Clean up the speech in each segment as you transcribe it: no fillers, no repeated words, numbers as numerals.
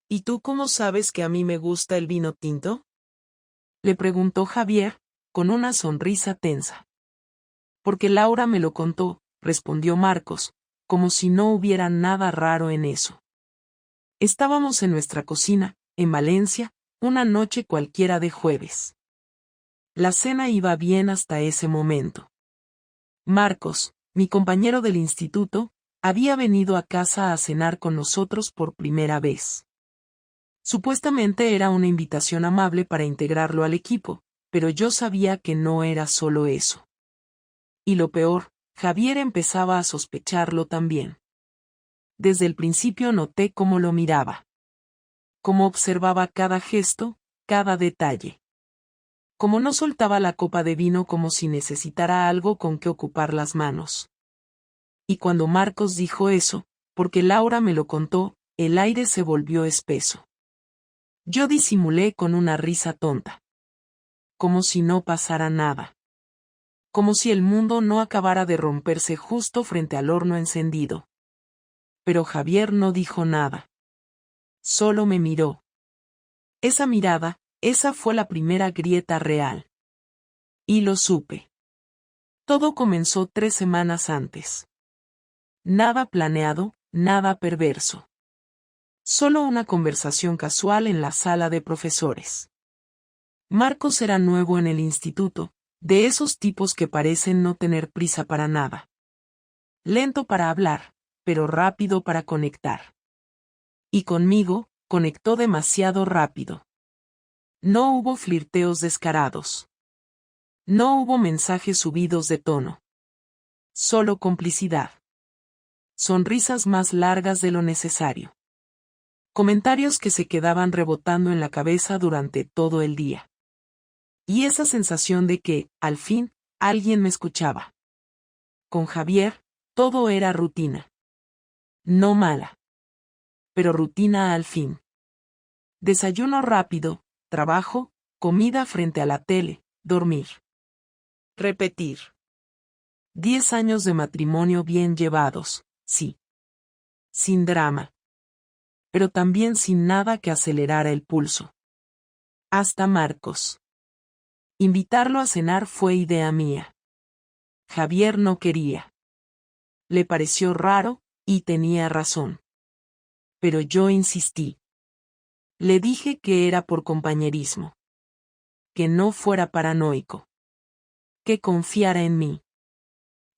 ¿Y tú cómo sabes que a mí me gusta el vino tinto? Le preguntó Javier, con una sonrisa tensa. Porque Laura me lo contó, respondió Marcos, como si no hubiera nada raro en eso. Estábamos en nuestra cocina, en Valencia, una noche cualquiera de jueves. La cena iba bien hasta ese momento. Marcos, mi compañero del instituto, había venido a casa a cenar con nosotros por primera vez. Supuestamente era una invitación amable para integrarlo al equipo, pero yo sabía que no era solo eso. Y lo peor, Javier empezaba a sospecharlo también. Desde el principio noté cómo lo miraba. Cómo observaba cada gesto, cada detalle. Cómo no soltaba la copa de vino como si necesitara algo con que ocupar las manos. Y cuando Marcos dijo eso, porque Laura me lo contó, el aire se volvió espeso. Yo disimulé con una risa tonta. Como si no pasara nada. Como si el mundo no acabara de romperse justo frente al horno encendido. Pero Javier no dijo nada. Solo me miró. Esa mirada, esa fue la primera grieta real. Y lo supe. Todo comenzó 3 semanas antes. Nada planeado, nada perverso. Solo una conversación casual en la sala de profesores. Marcos era nuevo en el instituto, de esos tipos que parecen no tener prisa para nada. Lento para hablar, pero rápido para conectar. Y conmigo, conectó demasiado rápido. No hubo flirteos descarados. No hubo mensajes subidos de tono. Solo complicidad. Sonrisas más largas de lo necesario. Comentarios que se quedaban rebotando en la cabeza durante todo el día. Y esa sensación de que, al fin, alguien me escuchaba. Con Javier, todo era rutina. No mala. Pero rutina al fin. Desayuno rápido, trabajo, comida frente a la tele, dormir. Repetir. 10 años de matrimonio bien llevados, sí. Sin drama. Pero también sin nada que acelerara el pulso. Hasta Marcos. Invitarlo a cenar fue idea mía. Javier no quería. Le pareció raro, y tenía razón. Pero yo insistí. Le dije que era por compañerismo. Que no fuera paranoico. Que confiara en mí.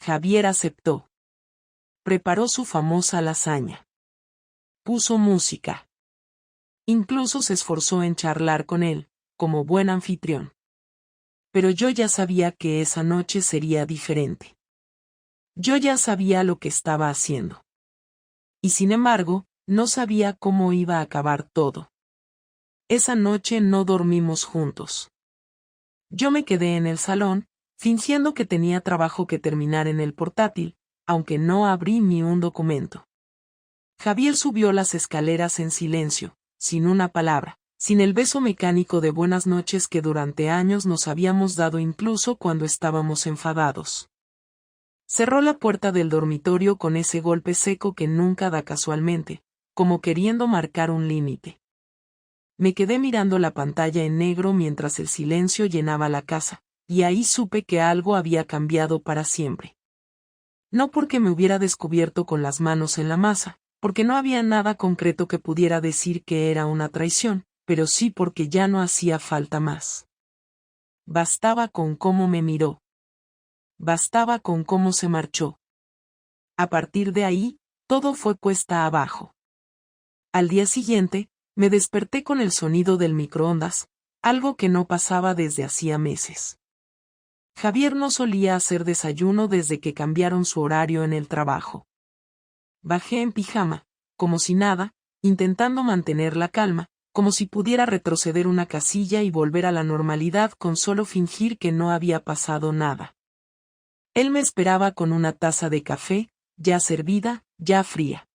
Javier aceptó. Preparó su famosa lasaña. Puso música. Incluso se esforzó en charlar con él, como buen anfitrión. Pero yo ya sabía que esa noche sería diferente. Yo ya sabía lo que estaba haciendo. Y sin embargo, no sabía cómo iba a acabar todo. Esa noche no dormimos juntos. Yo me quedé en el salón, fingiendo que tenía trabajo que terminar en el portátil, aunque no abrí ni un documento. Javier subió las escaleras en silencio, sin una palabra, sin el beso mecánico de buenas noches que durante años nos habíamos dado incluso cuando estábamos enfadados. Cerró la puerta del dormitorio con ese golpe seco que nunca da casualmente, como queriendo marcar un límite. Me quedé mirando la pantalla en negro mientras el silencio llenaba la casa, y ahí supe que algo había cambiado para siempre. No porque me hubiera descubierto con las manos en la masa, porque no había nada concreto que pudiera decir que era una traición, pero sí porque ya no hacía falta más. Bastaba con cómo me miró. Bastaba con cómo se marchó. A partir de ahí, todo fue cuesta abajo. Al día siguiente, me desperté con el sonido del microondas, algo que no pasaba desde hacía meses. Javier no solía hacer desayuno desde que cambiaron su horario en el trabajo. Bajé en pijama, como si nada, intentando mantener la calma, como si pudiera retroceder una casilla y volver a la normalidad con solo fingir que no había pasado nada. Él me esperaba con una taza de café, ya servida, ya fría.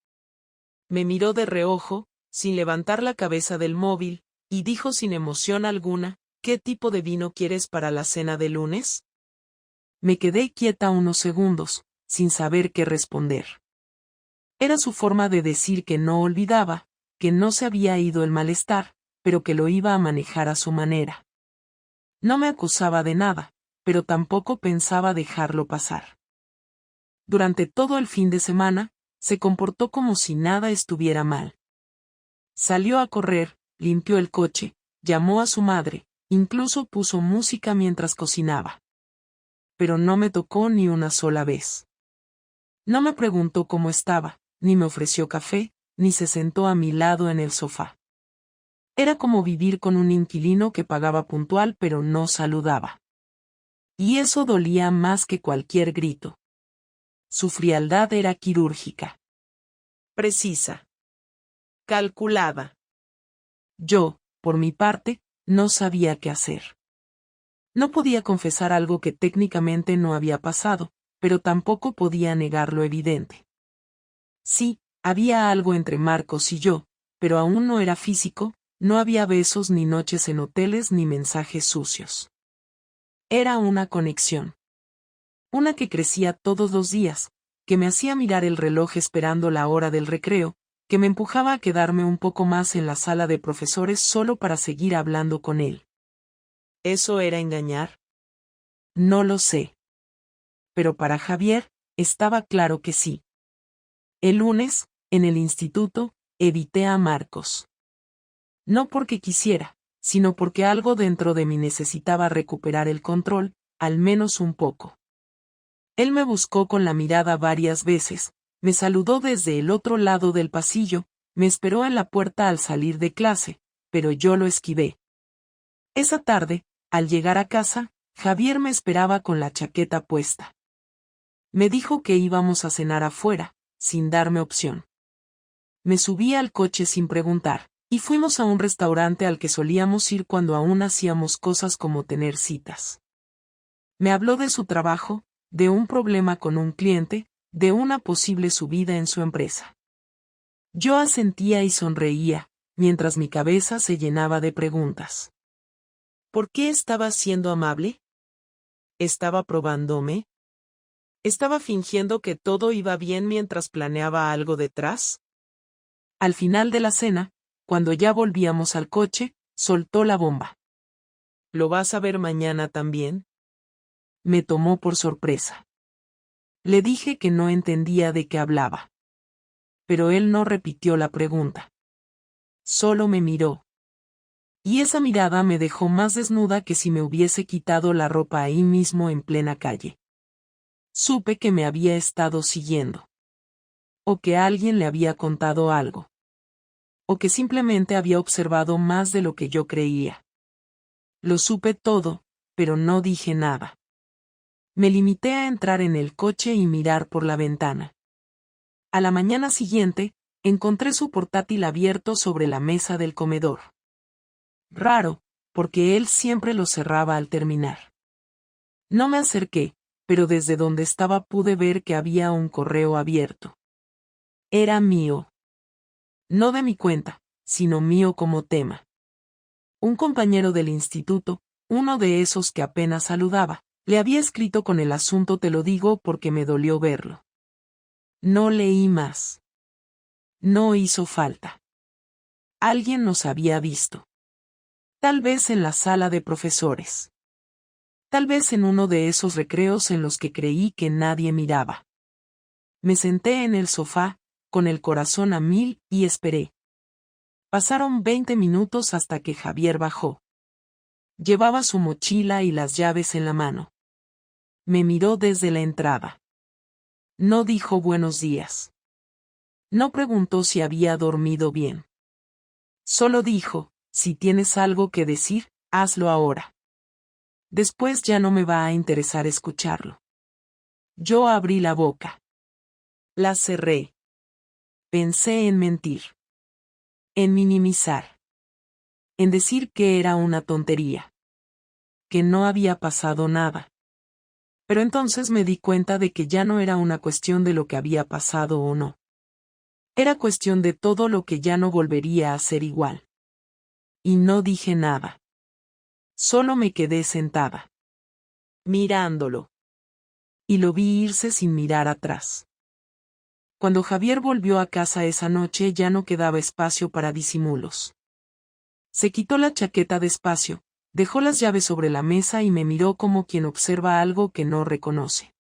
Me miró de reojo, sin levantar la cabeza del móvil, y dijo sin emoción alguna, ¿qué tipo de vino quieres para la cena de lunes? Me quedé quieta unos segundos, sin saber qué responder. Era su forma de decir que no olvidaba, que no se había ido el malestar, pero que lo iba a manejar a su manera. No me acusaba de nada, pero tampoco pensaba dejarlo pasar. Durante todo el fin de semana, se comportó como si nada estuviera mal. Salió a correr, limpió el coche, llamó a su madre, incluso puso música mientras cocinaba. Pero no me tocó ni una sola vez. No me preguntó cómo estaba, ni me ofreció café, ni se sentó a mi lado en el sofá. Era como vivir con un inquilino que pagaba puntual pero no saludaba. Y eso dolía más que cualquier grito. Su frialdad era quirúrgica. Precisa. Calculada. Yo, por mi parte, no sabía qué hacer. No podía confesar algo que técnicamente no había pasado, pero tampoco podía negar lo evidente. Sí, había algo entre Marcos y yo, pero aún no era físico, no había besos ni noches en hoteles ni mensajes sucios. Era una conexión. Una que crecía todos los días, que me hacía mirar el reloj esperando la hora del recreo, que me empujaba a quedarme un poco más en la sala de profesores solo para seguir hablando con él. ¿Eso era engañar? No lo sé. Pero para Javier, estaba claro que sí. El lunes, en el instituto, evité a Marcos. No porque quisiera, sino porque algo dentro de mí necesitaba recuperar el control, al menos un poco. Él me buscó con la mirada varias veces, me saludó desde el otro lado del pasillo, me esperó en la puerta al salir de clase, pero yo lo esquivé. Esa tarde, al llegar a casa, Javier me esperaba con la chaqueta puesta. Me dijo que íbamos a cenar afuera, sin darme opción. Me subí al coche sin preguntar, y fuimos a un restaurante al que solíamos ir cuando aún hacíamos cosas como tener citas. Me habló de su trabajo, de un problema con un cliente, de una posible subida en su empresa. Yo asentía y sonreía, mientras mi cabeza se llenaba de preguntas. ¿Por qué estaba siendo amable? ¿Estaba probándome? ¿Estaba fingiendo que todo iba bien mientras planeaba algo detrás? Al final de la cena, cuando ya volvíamos al coche, soltó la bomba. ¿Lo vas a ver mañana también? Me tomó por sorpresa. Le dije que no entendía de qué hablaba. Pero él no repitió la pregunta. Solo me miró. Y esa mirada me dejó más desnuda que si me hubiese quitado la ropa ahí mismo en plena calle. Supe que me había estado siguiendo. O que alguien le había contado algo. O que simplemente había observado más de lo que yo creía. Lo supe todo, pero no dije nada. Me limité a entrar en el coche y mirar por la ventana. A la mañana siguiente, encontré su portátil abierto sobre la mesa del comedor. Raro, porque él siempre lo cerraba al terminar. No me acerqué, pero desde donde estaba pude ver que había un correo abierto. Era mío. No de mi cuenta, sino mío como tema. Un compañero del instituto, uno de esos que apenas saludaba, le había escrito con el asunto te lo digo porque me dolió verlo. No leí más. No hizo falta. Alguien nos había visto. Tal vez en la sala de profesores. Tal vez en uno de esos recreos en los que creí que nadie miraba. Me senté en el sofá, con el corazón a mil, y esperé. Pasaron 20 minutos hasta que Javier bajó. Llevaba su mochila y las llaves en la mano. Me miró desde la entrada. No dijo buenos días. No preguntó si había dormido bien. Solo dijo, si tienes algo que decir, hazlo ahora. Después ya no me va a interesar escucharlo. Yo abrí la boca. La cerré. Pensé en mentir. En minimizar. En decir que era una tontería. Que no había pasado nada. Pero entonces me di cuenta de que ya no era una cuestión de lo que había pasado o no. Era cuestión de todo lo que ya no volvería a ser igual. Y no dije nada. Solo me quedé sentada. Mirándolo. Y lo vi irse sin mirar atrás. Cuando Javier volvió a casa esa noche ya no quedaba espacio para disimulos. Se quitó la chaqueta despacio, dejó las llaves sobre la mesa y me miró como quien observa algo que no reconoce.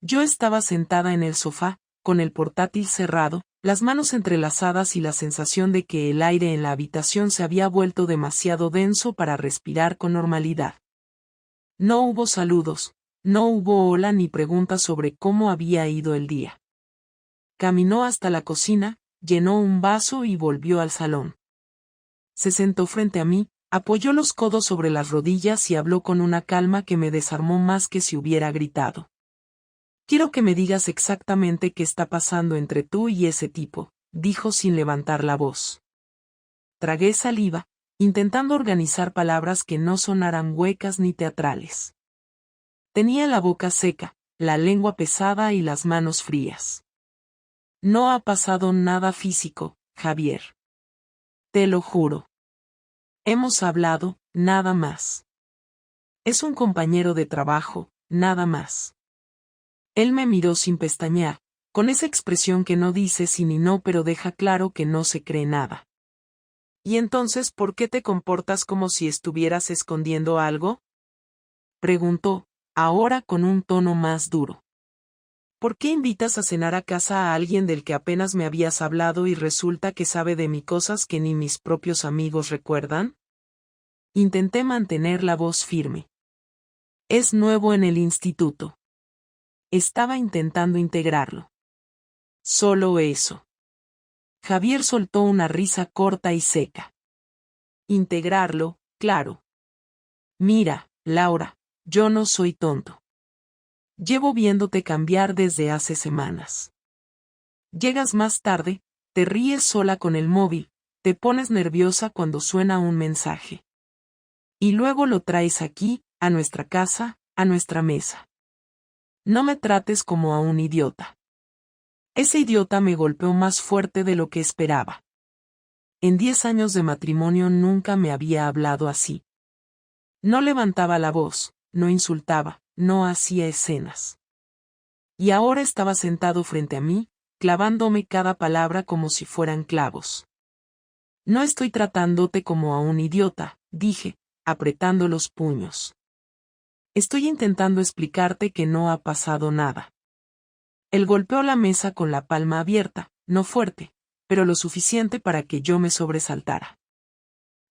Yo estaba sentada en el sofá, con el portátil cerrado, las manos entrelazadas y la sensación de que el aire en la habitación se había vuelto demasiado denso para respirar con normalidad. No hubo saludos, no hubo hola ni preguntas sobre cómo había ido el día. Caminó hasta la cocina, llenó un vaso y volvió al salón. Se sentó frente a mí, apoyó los codos sobre las rodillas y habló con una calma que me desarmó más que si hubiera gritado. Quiero que me digas exactamente qué está pasando entre tú y ese tipo, dijo sin levantar la voz. Tragué saliva, intentando organizar palabras que no sonaran huecas ni teatrales. Tenía la boca seca, la lengua pesada y las manos frías. No ha pasado nada físico, Javier. Te lo juro. Hemos hablado, nada más. Es un compañero de trabajo, nada más. Él me miró sin pestañear, con esa expresión que no dice sí ni no pero deja claro que no se cree nada. ¿Y entonces por qué te comportas como si estuvieras escondiendo algo? Preguntó, ahora con un tono más duro. ¿Por qué invitas a cenar a casa a alguien del que apenas me habías hablado y resulta que sabe de mí cosas que ni mis propios amigos recuerdan? Intenté mantener la voz firme. Es nuevo en el instituto. Estaba intentando integrarlo. Solo eso. Javier soltó una risa corta y seca. Integrarlo, claro. Mira, Laura, yo no soy tonto. Llevo viéndote cambiar desde hace semanas. Llegas más tarde, te ríes sola con el móvil, te pones nerviosa cuando suena un mensaje. Y luego lo traes aquí, a nuestra casa, a nuestra mesa. No me trates como a un idiota. Ese idiota me golpeó más fuerte de lo que esperaba. En 10 años de matrimonio nunca me había hablado así. No levantaba la voz, no insultaba, no hacía escenas. Y ahora estaba sentado frente a mí, clavándome cada palabra como si fueran clavos. No estoy tratándote como a un idiota, dije, apretando los puños. Estoy intentando explicarte que no ha pasado nada. Él golpeó la mesa con la palma abierta, no fuerte, pero lo suficiente para que yo me sobresaltara.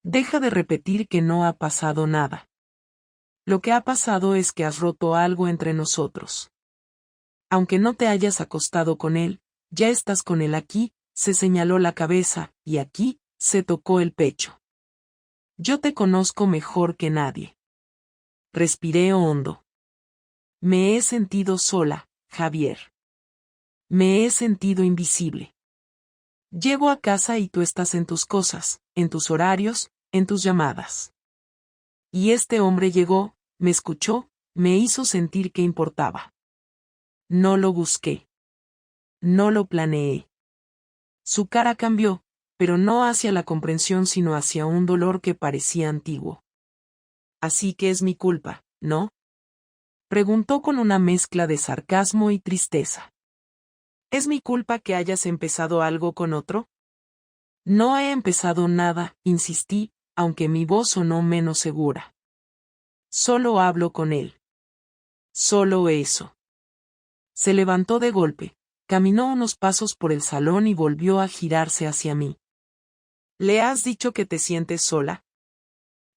Deja de repetir que no ha pasado nada. Lo que ha pasado es que has roto algo entre nosotros. Aunque no te hayas acostado con él, ya estás con él aquí, se señaló la cabeza, y aquí, se tocó el pecho. Yo te conozco mejor que nadie. Respiré hondo. Me he sentido sola, Javier. Me he sentido invisible. Llego a casa y tú estás en tus cosas, en tus horarios, en tus llamadas. Y este hombre llegó, me escuchó, me hizo sentir que importaba. No lo busqué. No lo planeé. Su cara cambió, pero no hacia la comprensión sino hacia un dolor que parecía antiguo. Así que es mi culpa, ¿no? Preguntó con una mezcla de sarcasmo y tristeza. ¿Es mi culpa que hayas empezado algo con otro? No he empezado nada, insistí, aunque mi voz sonó menos segura. Solo hablo con él. Solo eso. Se levantó de golpe, caminó unos pasos por el salón y volvió a girarse hacia mí. ¿Le has dicho que te sientes sola?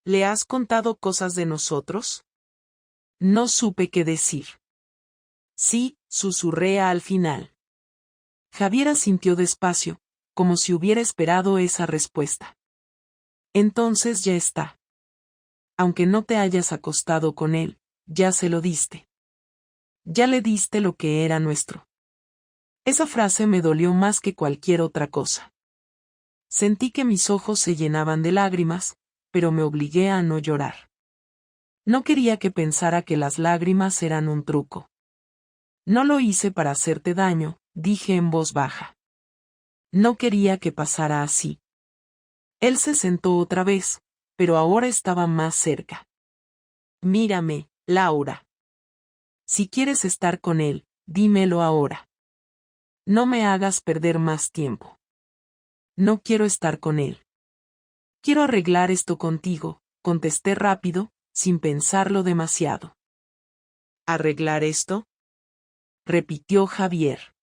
¿Le has contado cosas de nosotros? No supe qué decir. Sí, susurré al final. Javier asintió despacio, como si hubiera esperado esa respuesta. Entonces ya está. Aunque no te hayas acostado con él, ya se lo diste. Ya le diste lo que era nuestro. Esa frase me dolió más que cualquier otra cosa. Sentí que mis ojos se llenaban de lágrimas, pero me obligué a no llorar. No quería que pensara que las lágrimas eran un truco. No lo hice para hacerte daño, dije en voz baja. No quería que pasara así. Él se sentó otra vez, pero ahora estaba más cerca. Mírame, Laura. Si quieres estar con él, dímelo ahora. No me hagas perder más tiempo. No quiero estar con él. Quiero arreglar esto contigo, contesté rápido, sin pensarlo demasiado. ¿Arreglar esto?, repitió Javier.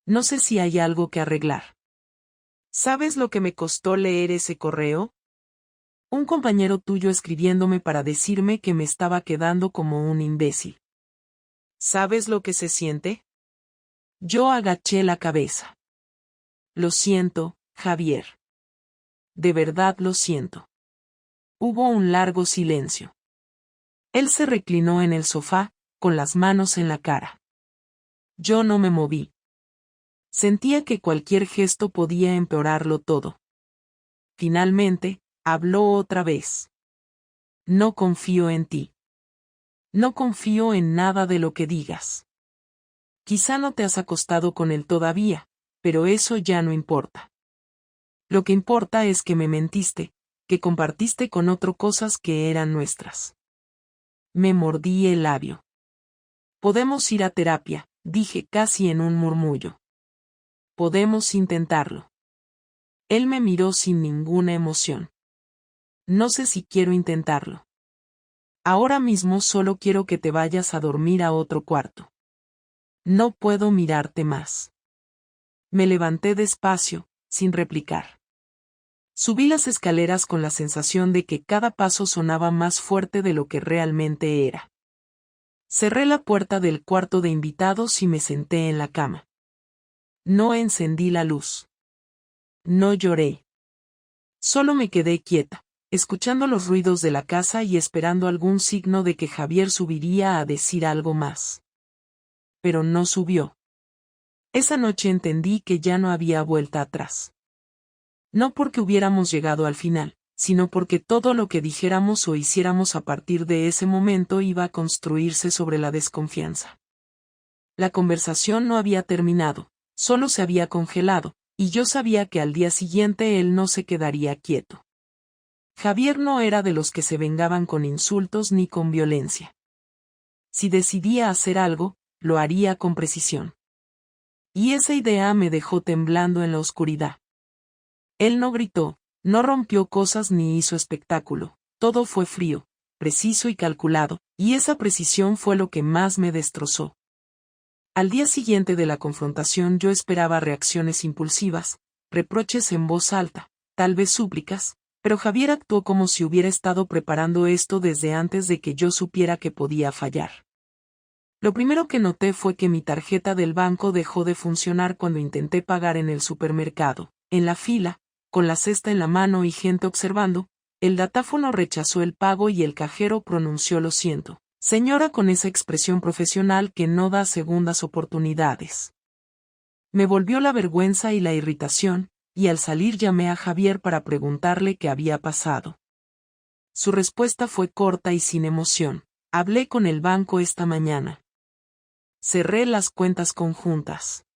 No sé si hay algo que arreglar. ¿Sabes lo que me costó leer ese correo? Un compañero tuyo escribiéndome para decirme que me estaba quedando como un imbécil. ¿Sabes lo que se siente? Yo agaché la cabeza. Lo siento, Javier. De verdad lo siento. Hubo un largo silencio. Él se reclinó en el sofá, con las manos en la cara. Yo no me moví. Sentía que cualquier gesto podía empeorarlo todo. Finalmente, habló otra vez. No confío en ti. No confío en nada de lo que digas. Quizá no te has acostado con él todavía, pero eso ya no importa. Lo que importa es que me mentiste, que compartiste con otro cosas que eran nuestras. Me mordí el labio. Podemos ir a terapia, dije casi en un murmullo. Podemos intentarlo. Él me miró sin ninguna emoción. No sé si quiero intentarlo. Ahora mismo solo quiero que te vayas a dormir a otro cuarto. No puedo mirarte más. Me levanté despacio, sin replicar. Subí las escaleras con la sensación de que cada paso sonaba más fuerte de lo que realmente era. Cerré la puerta del cuarto de invitados y me senté en la cama. No encendí la luz. No lloré. Solo me quedé quieta, escuchando los ruidos de la casa y esperando algún signo de que Javier subiría a decir algo más. Pero no subió. Esa noche entendí que ya no había vuelta atrás. No porque hubiéramos llegado al final, sino porque todo lo que dijéramos o hiciéramos a partir de ese momento iba a construirse sobre la desconfianza. La conversación no había terminado, solo se había congelado, y yo sabía que al día siguiente él no se quedaría quieto. Javier no era de los que se vengaban con insultos ni con violencia. Si decidía hacer algo, lo haría con precisión. Y esa idea me dejó temblando en la oscuridad. Él no gritó, no rompió cosas ni hizo espectáculo, todo fue frío, preciso y calculado, y esa precisión fue lo que más me destrozó. Al día siguiente de la confrontación yo esperaba reacciones impulsivas, reproches en voz alta, tal vez súplicas, pero Javier actuó como si hubiera estado preparando esto desde antes de que yo supiera que podía fallar. Lo primero que noté fue que mi tarjeta del banco dejó de funcionar cuando intenté pagar en el supermercado. En la fila, con la cesta en la mano y gente observando, el datáfono rechazó el pago y el cajero pronunció "lo siento, señora", con esa expresión profesional que no da segundas oportunidades. Me volvió la vergüenza y la irritación, y al salir llamé a Javier para preguntarle qué había pasado. Su respuesta fue corta y sin emoción: hablé con el banco esta mañana. Cerré las cuentas conjuntas.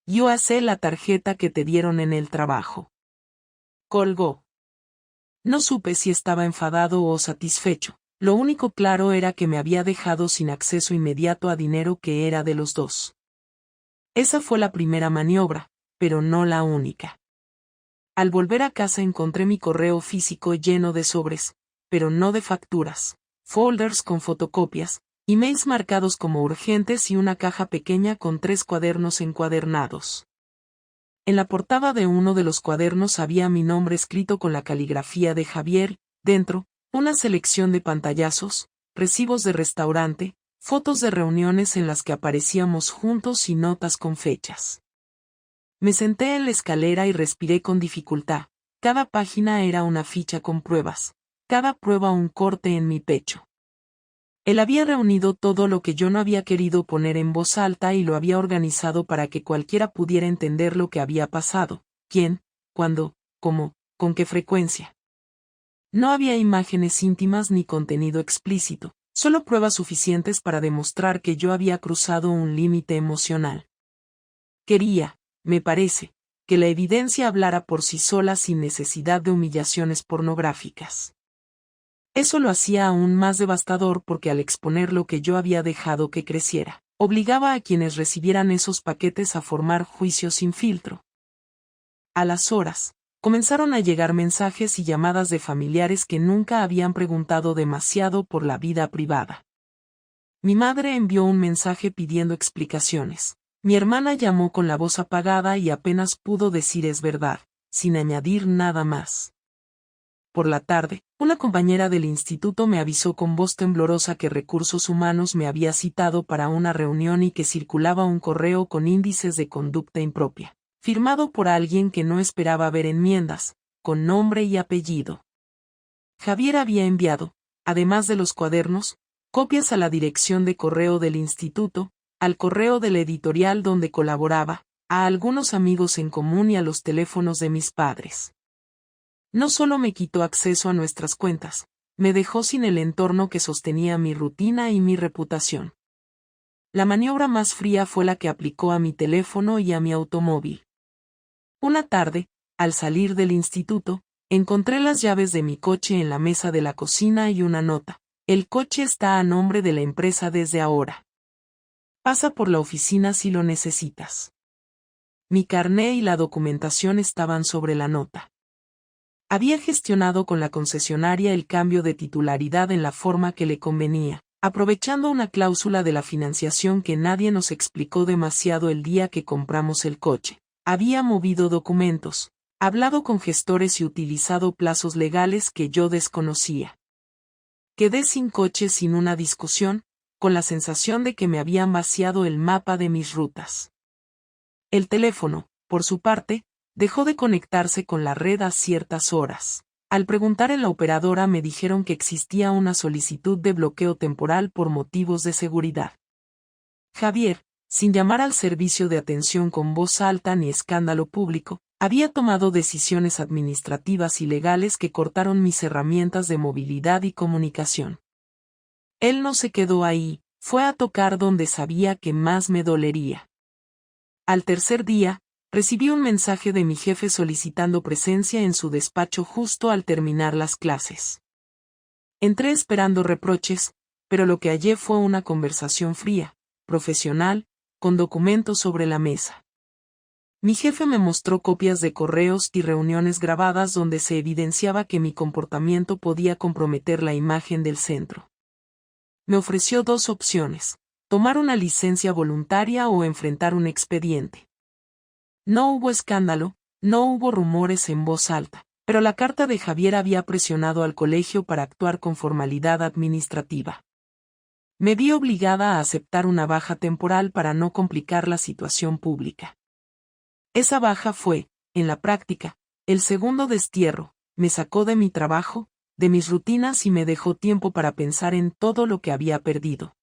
Yo usé la tarjeta que te dieron en el trabajo. Colgó. No supe si estaba enfadado o satisfecho. Lo único claro era que me había dejado sin acceso inmediato a dinero que era de los dos. Esa fue la primera maniobra, pero no la única. Al volver a casa encontré mi correo físico lleno de sobres, pero no de facturas, folders con fotocopias, emails marcados como urgentes y una caja pequeña con 3 cuadernos encuadernados. En la portada de uno de los cuadernos había mi nombre escrito con la caligrafía de Javier, dentro, una selección de pantallazos, recibos de restaurante, fotos de reuniones en las que aparecíamos juntos y notas con fechas. Me senté en la escalera y respiré con dificultad. Cada página era una ficha con pruebas, cada prueba un corte en mi pecho. Él había reunido todo lo que yo no había querido poner en voz alta y lo había organizado para que cualquiera pudiera entender lo que había pasado, quién, cuándo, cómo, con qué frecuencia. No había imágenes íntimas ni contenido explícito, solo pruebas suficientes para demostrar que yo había cruzado un límite emocional. Quería, me parece, que la evidencia hablara por sí sola sin necesidad de humillaciones pornográficas. Eso lo hacía aún más devastador porque al exponer lo que yo había dejado que creciera, obligaba a quienes recibieran esos paquetes a formar juicios sin filtro. A las horas, comenzaron a llegar mensajes y llamadas de familiares que nunca habían preguntado demasiado por la vida privada. Mi madre envió un mensaje pidiendo explicaciones. Mi hermana llamó con la voz apagada y apenas pudo decir es verdad, sin añadir nada más. Por la tarde, una compañera del instituto me avisó con voz temblorosa que Recursos Humanos me había citado para una reunión y que circulaba un correo con índices de conducta impropia, firmado por alguien que no esperaba ver enmiendas, con nombre y apellido. Javier había enviado, además de los cuadernos, copias a la dirección de correo del instituto, al correo de la editorial donde colaboraba, a algunos amigos en común y a los teléfonos de mis padres. No solo me quitó acceso a nuestras cuentas, me dejó sin el entorno que sostenía mi rutina y mi reputación. La maniobra más fría fue la que aplicó a mi teléfono y a mi automóvil. Una tarde, al salir del instituto, encontré las llaves de mi coche en la mesa de la cocina y una nota. El coche está a nombre de la empresa desde ahora. Pasa por la oficina si lo necesitas. Mi carné y la documentación estaban sobre la nota. Había gestionado con la concesionaria el cambio de titularidad en la forma que le convenía, aprovechando una cláusula de la financiación que nadie nos explicó demasiado el día que compramos el coche. Había movido documentos, hablado con gestores y utilizado plazos legales que yo desconocía. Quedé sin coche sin una discusión, con la sensación de que me habían vaciado el mapa de mis rutas. El teléfono, por su parte, dejó de conectarse con la red a ciertas horas. Al preguntar en la operadora me dijeron que existía una solicitud de bloqueo temporal por motivos de seguridad. Javier, sin llamar al servicio de atención con voz alta ni escándalo público, había tomado decisiones administrativas y legales que cortaron mis herramientas de movilidad y comunicación. Él no se quedó ahí, fue a tocar donde sabía que más me dolería. Al tercer día, recibí un mensaje de mi jefe solicitando presencia en su despacho justo al terminar las clases. Entré esperando reproches, pero lo que hallé fue una conversación fría, profesional, con documentos sobre la mesa. Mi jefe me mostró copias de correos y reuniones grabadas donde se evidenciaba que mi comportamiento podía comprometer la imagen del centro. Me ofreció dos opciones: tomar una licencia voluntaria o enfrentar un expediente. No hubo escándalo, no hubo rumores en voz alta, pero la carta de Javier había presionado al colegio para actuar con formalidad administrativa. Me vi obligada a aceptar una baja temporal para no complicar la situación pública. Esa baja fue, en la práctica, el segundo destierro, me sacó de mi trabajo, de mis rutinas y me dejó tiempo para pensar en todo lo que había perdido.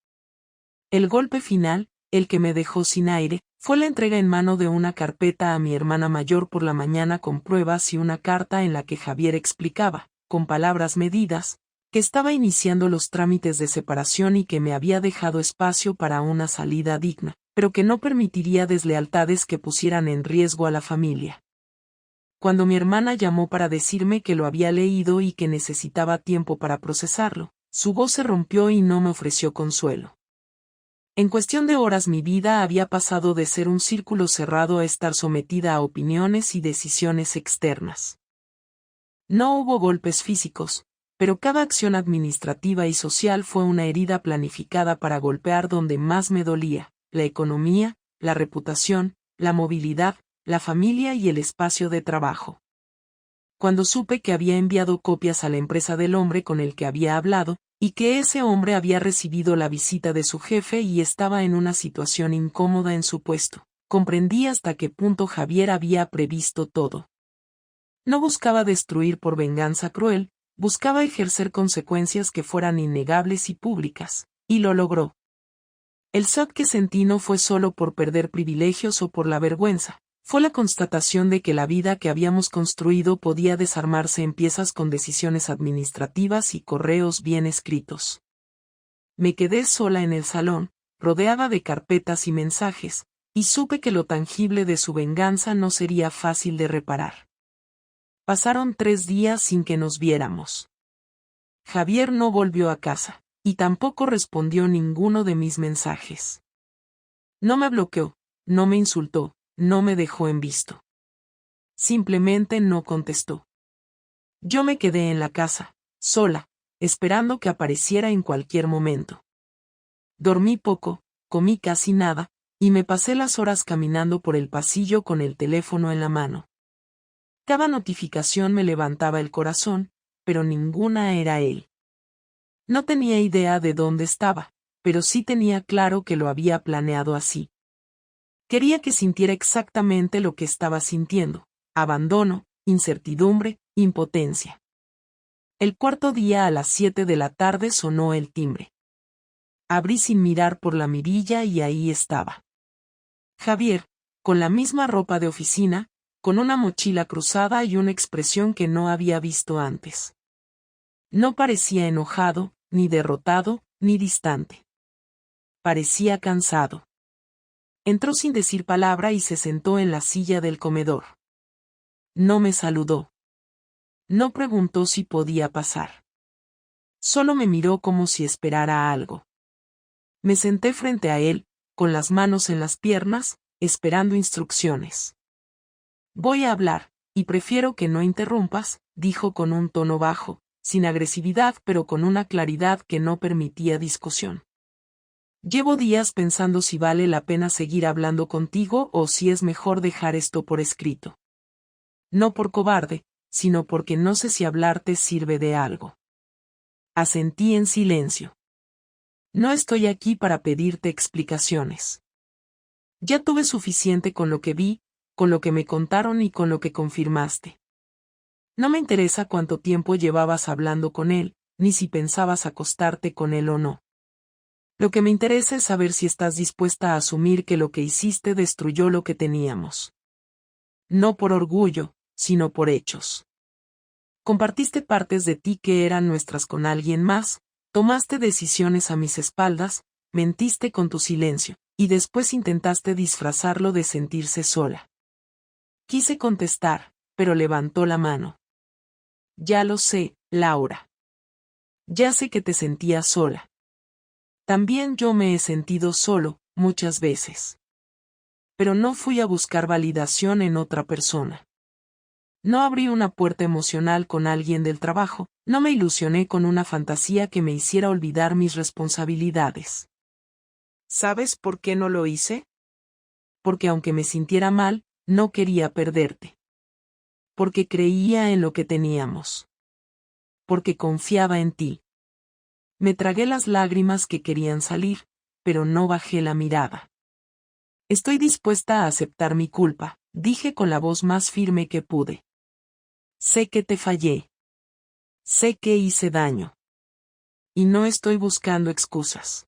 El golpe final, el que me dejó sin aire, fue la entrega en mano de una carpeta a mi hermana mayor por la mañana con pruebas y una carta en la que Javier explicaba, con palabras medidas, que estaba iniciando los trámites de separación y que me había dejado espacio para una salida digna, pero que no permitiría deslealtades que pusieran en riesgo a la familia. Cuando mi hermana llamó para decirme que lo había leído y que necesitaba tiempo para procesarlo, su voz se rompió y no me ofreció consuelo. En cuestión de horas mi vida había pasado de ser un círculo cerrado a estar sometida a opiniones y decisiones externas. No hubo golpes físicos, pero cada acción administrativa y social fue una herida planificada para golpear donde más me dolía: la economía, la reputación, la movilidad, la familia y el espacio de trabajo. Cuando supe que había enviado copias a la empresa del hombre con el que había hablado, y que ese hombre había recibido la visita de su jefe y estaba en una situación incómoda en su puesto, comprendí hasta qué punto Javier había previsto todo. No buscaba destruir por venganza cruel, buscaba ejercer consecuencias que fueran innegables y públicas, y lo logró. El shock que sentí no fue solo por perder privilegios o por la vergüenza, fue la constatación de que la vida que habíamos construido podía desarmarse en piezas con decisiones administrativas y correos bien escritos. Me quedé sola en el salón, rodeada de carpetas y mensajes, y supe que lo tangible de su venganza no sería fácil de reparar. Pasaron 3 días sin que nos viéramos. Javier no volvió a casa, y tampoco respondió ninguno de mis mensajes. No me bloqueó, no me insultó, no me dejó en visto. Simplemente no contestó. Yo me quedé en la casa, sola, esperando que apareciera en cualquier momento. Dormí poco, comí casi nada, y me pasé las horas caminando por el pasillo con el teléfono en la mano. Cada notificación me levantaba el corazón, pero ninguna era él. No tenía idea de dónde estaba, pero sí tenía claro que lo había planeado así. Quería que sintiera exactamente lo que estaba sintiendo: abandono, incertidumbre, impotencia. El cuarto día a las 7 de la tarde sonó el timbre. Abrí sin mirar por la mirilla y ahí estaba Javier, con la misma ropa de oficina, con una mochila cruzada y una expresión que no había visto antes. No parecía enojado, ni derrotado, ni distante. Parecía cansado. Entró sin decir palabra y se sentó en la silla del comedor. No me saludó. No preguntó si podía pasar. Solo me miró como si esperara algo. Me senté frente a él, con las manos en las piernas, esperando instrucciones. Voy a hablar, y prefiero que no interrumpas, dijo con un tono bajo, sin agresividad pero con una claridad que no permitía discusión. Llevo días pensando si vale la pena seguir hablando contigo o si es mejor dejar esto por escrito. No por cobarde, sino porque no sé si hablarte sirve de algo. Asentí en silencio. No estoy aquí para pedirte explicaciones. Ya tuve suficiente con lo que vi, con lo que me contaron y con lo que confirmaste. No me interesa cuánto tiempo llevabas hablando con él, ni si pensabas acostarte con él o no. Lo que me interesa es saber si estás dispuesta a asumir que lo que hiciste destruyó lo que teníamos. No por orgullo, sino por hechos. Compartiste partes de ti que eran nuestras con alguien más, tomaste decisiones a mis espaldas, mentiste con tu silencio, y después intentaste disfrazarlo de sentirse sola. Quise contestar, pero levantó la mano. Ya lo sé, Laura. Ya sé que te sentías sola. También yo me he sentido solo, muchas veces. Pero no fui a buscar validación en otra persona. No abrí una puerta emocional con alguien del trabajo, no me ilusioné con una fantasía que me hiciera olvidar mis responsabilidades. ¿Sabes por qué no lo hice? Porque aunque me sintiera mal, no quería perderte. Porque creía en lo que teníamos. Porque confiaba en ti. Me tragué las lágrimas que querían salir, pero no bajé la mirada. Estoy dispuesta a aceptar mi culpa, dije con la voz más firme que pude. Sé que te fallé. Sé que hice daño. Y no estoy buscando excusas.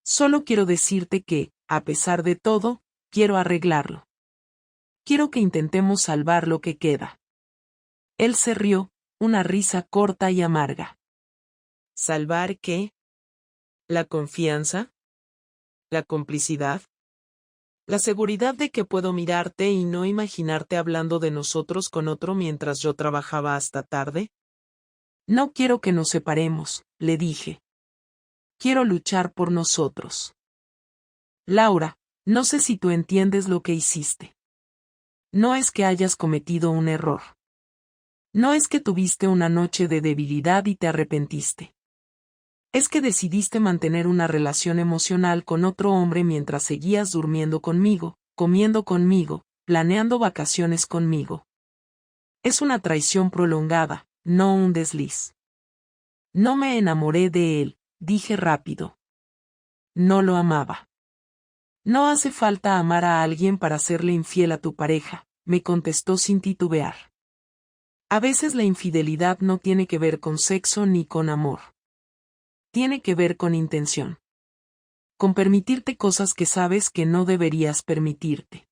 Solo quiero decirte que, a pesar de todo, quiero arreglarlo. Quiero que intentemos salvar lo que queda. Él se rió, una risa corta y amarga. ¿Salvar qué? ¿La confianza? ¿La complicidad? ¿La seguridad de que puedo mirarte y no imaginarte hablando de nosotros con otro mientras yo trabajaba hasta tarde? No quiero que nos separemos, le dije. Quiero luchar por nosotros. Laura, no sé si tú entiendes lo que hiciste. No es que hayas cometido un error. No es que tuviste una noche de debilidad y te arrepentiste. Es que decidiste mantener una relación emocional con otro hombre mientras seguías durmiendo conmigo, comiendo conmigo, planeando vacaciones conmigo. Es una traición prolongada, no un desliz. No me enamoré de él, dije rápido. No lo amaba. No hace falta amar a alguien para serle infiel a tu pareja, me contestó sin titubear. A veces la infidelidad no tiene que ver con sexo ni con amor. Tiene que ver con intención. Con permitirte cosas que sabes que no deberías permitirte.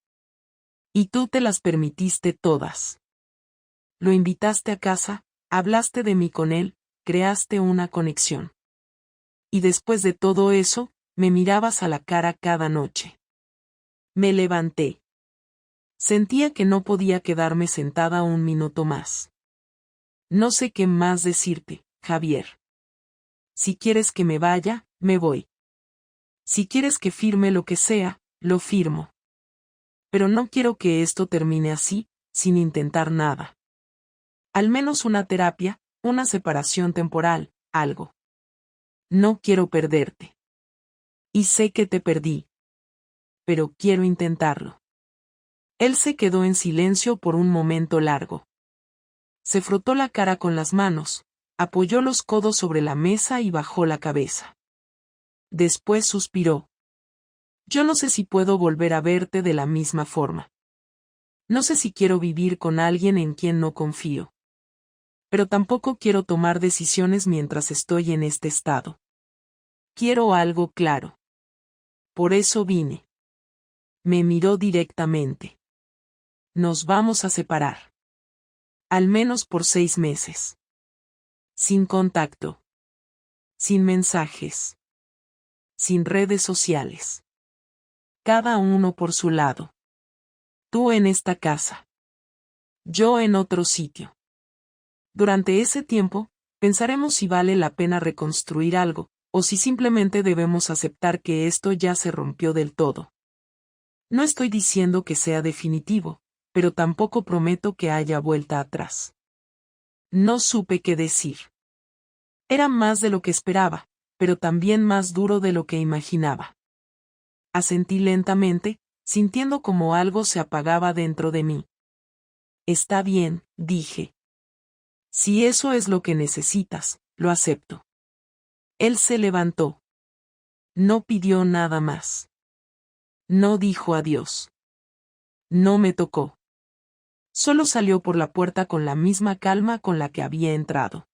Y tú te las permitiste todas. Lo invitaste a casa, hablaste de mí con él, creaste una conexión. Y después de todo eso, me mirabas a la cara cada noche. Me levanté. Sentía que no podía quedarme sentada un minuto más. No sé qué más decirte, Javier. Si quieres que me vaya, me voy. Si quieres que firme lo que sea, lo firmo. Pero no quiero que esto termine así, sin intentar nada. Al menos una terapia, una separación temporal, algo. No quiero perderte. Y sé que te perdí. Pero quiero intentarlo. Él se quedó en silencio por un momento largo. Se frotó la cara con las manos, apoyó los codos sobre la mesa y bajó la cabeza. Después suspiró. Yo no sé si puedo volver a verte de la misma forma. No sé si quiero vivir con alguien en quien no confío. Pero tampoco quiero tomar decisiones mientras estoy en este estado. Quiero algo claro. Por eso vine. Me miró directamente. Nos vamos a separar. Al menos por 6 meses. Sin contacto. Sin mensajes. Sin redes sociales. Cada uno por su lado. Tú en esta casa. Yo en otro sitio. Durante ese tiempo, pensaremos si vale la pena reconstruir algo, o si simplemente debemos aceptar que esto ya se rompió del todo. No estoy diciendo que sea definitivo, pero tampoco prometo que haya vuelta atrás. No supe qué decir. Era más de lo que esperaba, pero también más duro de lo que imaginaba. Asentí lentamente, sintiendo como algo se apagaba dentro de mí. Está bien, dije. Si eso es lo que necesitas, lo acepto. Él se levantó. No pidió nada más. No dijo adiós. No me tocó. Solo salió por la puerta con la misma calma con la que había entrado.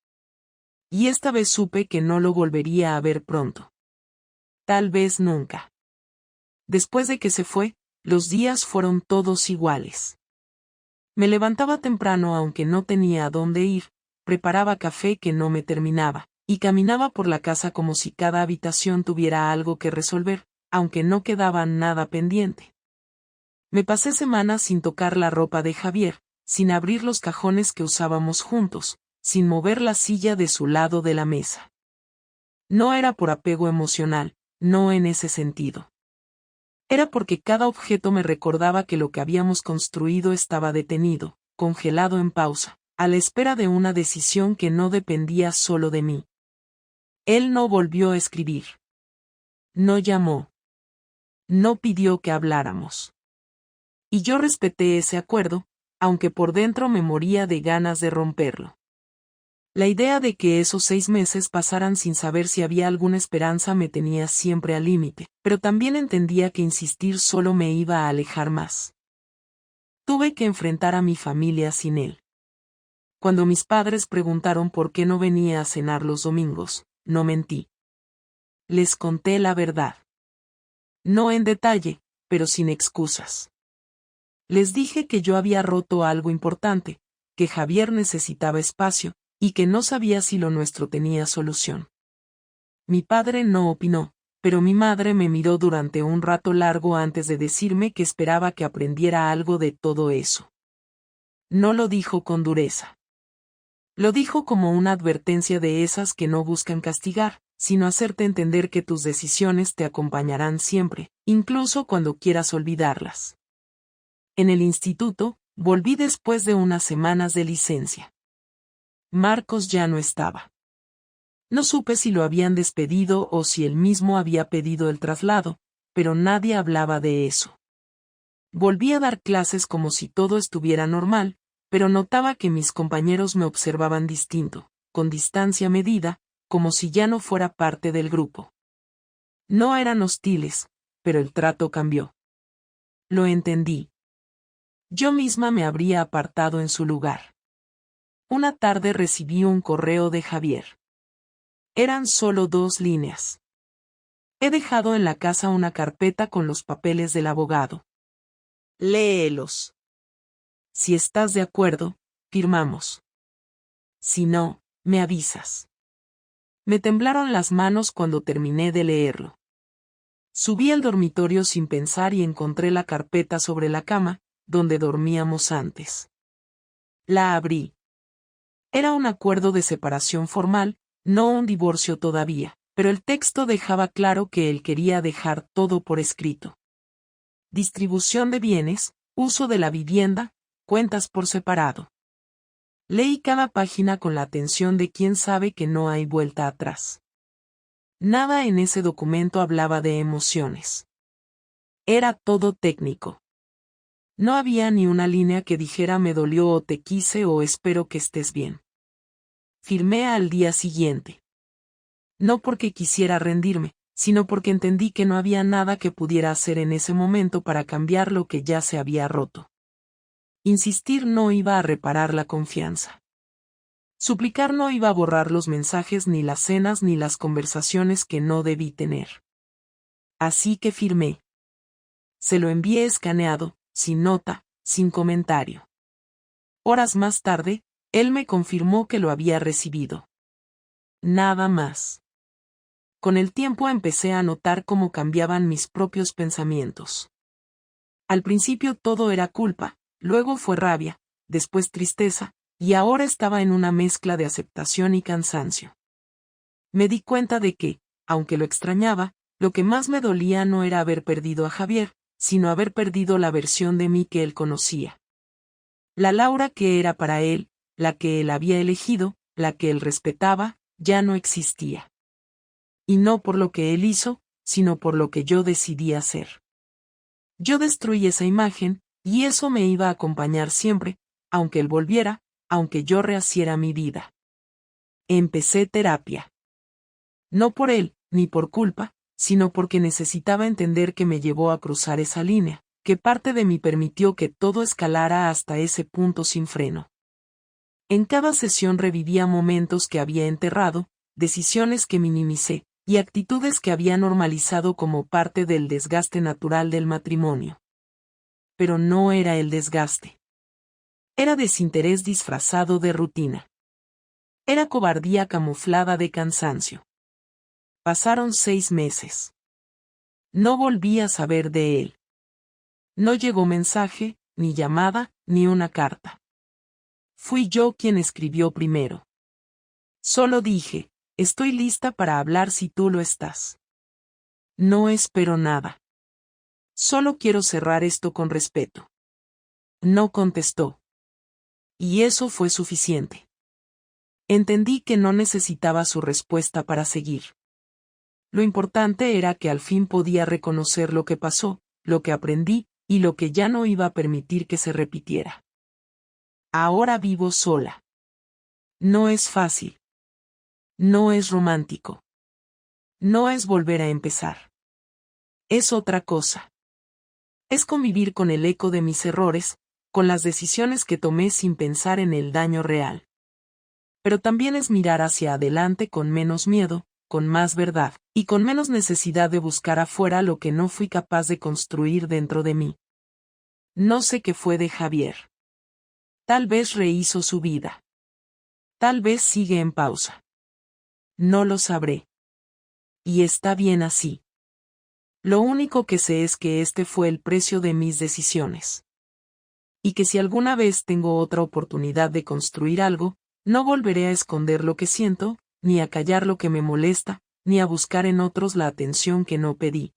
Y esta vez supe que no lo volvería a ver pronto. Tal vez nunca. Después de que se fue, los días fueron todos iguales. Me levantaba temprano aunque no tenía a dónde ir, preparaba café que no me terminaba, y caminaba por la casa como si cada habitación tuviera algo que resolver, aunque no quedaba nada pendiente. Me pasé semanas sin tocar la ropa de Javier, sin abrir los cajones que usábamos juntos, sin mover la silla de su lado de la mesa. No era por apego emocional, no en ese sentido. Era porque cada objeto me recordaba que lo que habíamos construido estaba detenido, congelado en pausa, a la espera de una decisión que no dependía solo de mí. Él no volvió a escribir. No llamó. No pidió que habláramos. Y yo respeté ese acuerdo, aunque por dentro me moría de ganas de romperlo. La idea de que esos 6 meses pasaran sin saber si había alguna esperanza me tenía siempre al límite, pero también entendía que insistir solo me iba a alejar más. Tuve que enfrentar a mi familia sin él. Cuando mis padres preguntaron por qué no venía a cenar los domingos, no mentí. Les conté la verdad. No en detalle, pero sin excusas. Les dije que yo había roto algo importante, que Javier necesitaba espacio, y que no sabía si lo nuestro tenía solución. Mi padre no opinó, pero mi madre me miró durante un rato largo antes de decirme que esperaba que aprendiera algo de todo eso. No lo dijo con dureza. Lo dijo como una advertencia de esas que no buscan castigar, sino hacerte entender que tus decisiones te acompañarán siempre, incluso cuando quieras olvidarlas. En el instituto, volví después de unas semanas de licencia. Marcos ya no estaba. No supe si lo habían despedido o si él mismo había pedido el traslado, pero nadie hablaba de eso. Volví a dar clases como si todo estuviera normal, pero notaba que mis compañeros me observaban distinto, con distancia medida, como si ya no fuera parte del grupo. No eran hostiles, pero el trato cambió. Lo entendí. Yo misma me habría apartado en su lugar. Una tarde recibí un correo de Javier. Eran solo 2 líneas. He dejado en la casa una carpeta con los papeles del abogado. Léelos. Si estás de acuerdo, firmamos. Si no, me avisas. Me temblaron las manos cuando terminé de leerlo. Subí al dormitorio sin pensar y encontré la carpeta sobre la cama, donde dormíamos antes. La abrí. Era un acuerdo de separación formal, no un divorcio todavía, pero el texto dejaba claro que él quería dejar todo por escrito. Distribución de bienes, uso de la vivienda, cuentas por separado. Leí cada página con la atención de quien sabe que no hay vuelta atrás. Nada en ese documento hablaba de emociones. Era todo técnico. No había ni una línea que dijera me dolió o te quise o espero que estés bien. Firmé al día siguiente. No porque quisiera rendirme, sino porque entendí que no había nada que pudiera hacer en ese momento para cambiar lo que ya se había roto. Insistir no iba a reparar la confianza. Suplicar no iba a borrar los mensajes ni las cenas ni las conversaciones que no debí tener. Así que firmé. Se lo envié escaneado, sin nota, sin comentario. Horas más tarde, él me confirmó que lo había recibido. Nada más. Con el tiempo empecé a notar cómo cambiaban mis propios pensamientos. Al principio todo era culpa, luego fue rabia, después tristeza, y ahora estaba en una mezcla de aceptación y cansancio. Me di cuenta de que, aunque lo extrañaba, lo que más me dolía no era haber perdido a Javier, sino haber perdido la versión de mí que él conocía. La Laura que era para él, la que él había elegido, la que él respetaba, ya no existía. Y no por lo que él hizo, sino por lo que yo decidí hacer. Yo destruí esa imagen, y eso me iba a acompañar siempre, aunque él volviera, aunque yo rehaciera mi vida. Empecé terapia. No por él, ni por culpa, sino porque necesitaba entender que me llevó a cruzar esa línea, que parte de mí permitió que todo escalara hasta ese punto sin freno. En cada sesión revivía momentos que había enterrado, decisiones que minimicé, y actitudes que había normalizado como parte del desgaste natural del matrimonio. Pero no era el desgaste. Era desinterés disfrazado de rutina. Era cobardía camuflada de cansancio. Pasaron 6 meses. No volví a saber de él. No llegó mensaje, ni llamada, ni una carta. Fui yo quien escribió primero. Solo dije, estoy lista para hablar si tú lo estás. No espero nada. Solo quiero cerrar esto con respeto. No contestó. Y eso fue suficiente. Entendí que no necesitaba su respuesta para seguir. Lo importante era que al fin podía reconocer lo que pasó, lo que aprendí, y lo que ya no iba a permitir que se repitiera. Ahora vivo sola. No es fácil. No es romántico. No es volver a empezar. Es otra cosa. Es convivir con el eco de mis errores, con las decisiones que tomé sin pensar en el daño real. Pero también es mirar hacia adelante con menos miedo, con más verdad, y con menos necesidad de buscar afuera lo que no fui capaz de construir dentro de mí. No sé qué fue de Javier. Tal vez rehizo su vida. Tal vez sigue en pausa. No lo sabré. Y está bien así. Lo único que sé es que este fue el precio de mis decisiones. Y que si alguna vez tengo otra oportunidad de construir algo, no volveré a esconder lo que siento, ni a callar lo que me molesta, ni a buscar en otros la atención que no pedí.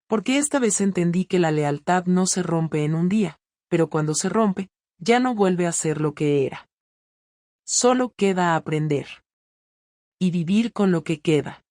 Porque esta vez entendí que la lealtad no se rompe en un día, pero cuando se rompe, ya no vuelve a ser lo que era. Solo queda aprender. Y vivir con lo que queda.